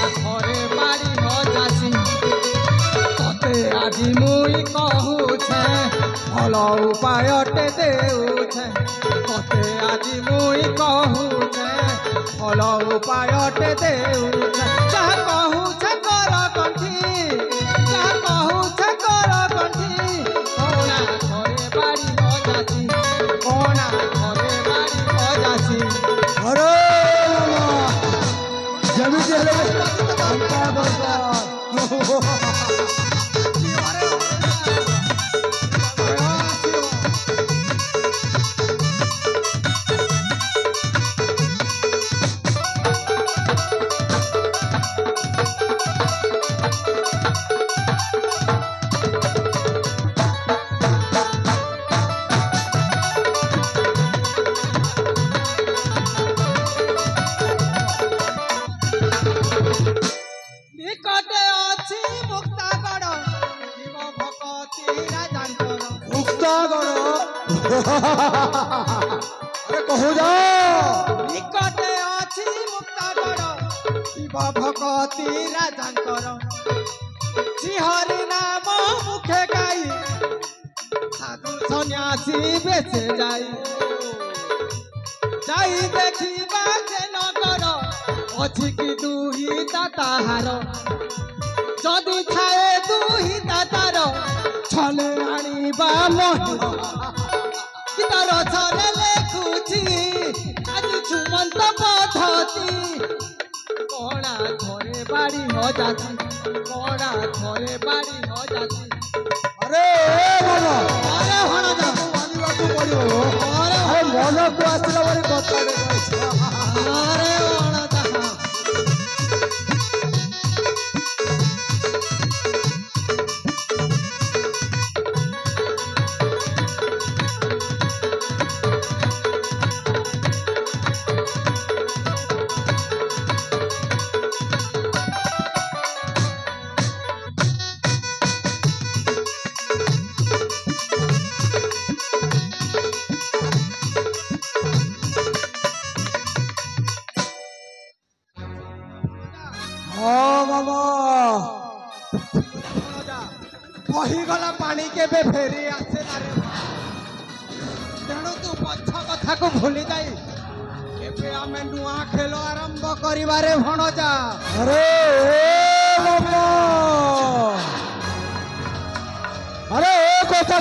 घरे बाड़ी हो जासी तते आज मुई कहूछे भल उपायटे देउछे तते आज मुई कहूछे भल उपायटे देउछे जा कहूछे कर कंठी जा कहूछे कर कंठी कोना घरे बाड़ी हो जासी कोना घरे बाड़ी हो जासी अरे जमी चले अंता बरकार निकटे अछि मुक्तागढ़ जीव भगती राजांकर मुक्तागढ़ अरे कहू जा निकटे अछि मुक्तागढ़ जीव भगती राजांकर श्रीहरि नाम मुखे गाई साधु सन्यासी बेचे जाई जाई देखिबा जे नगर अछि कि दुही ताहार जदि थाए दुही तातार छले आनिबा मोहि कि तार छले लेखुछि आज सुमंत पद्धति कोणा घरे बाड़ी हो जासी कोणा घरे बाड़ी हो जासी अरे मन अरे हण जा मानिबाकू पड़िबो अरे मन को आसिला बरी कथा अरे हण जा गला पानी के बे फेरी आसे रे तेणु तू पछ कथा को भूली जाई एबे आमे नुआ खेल आरंभ करिबारे भणजा अरे मामा अरे कथा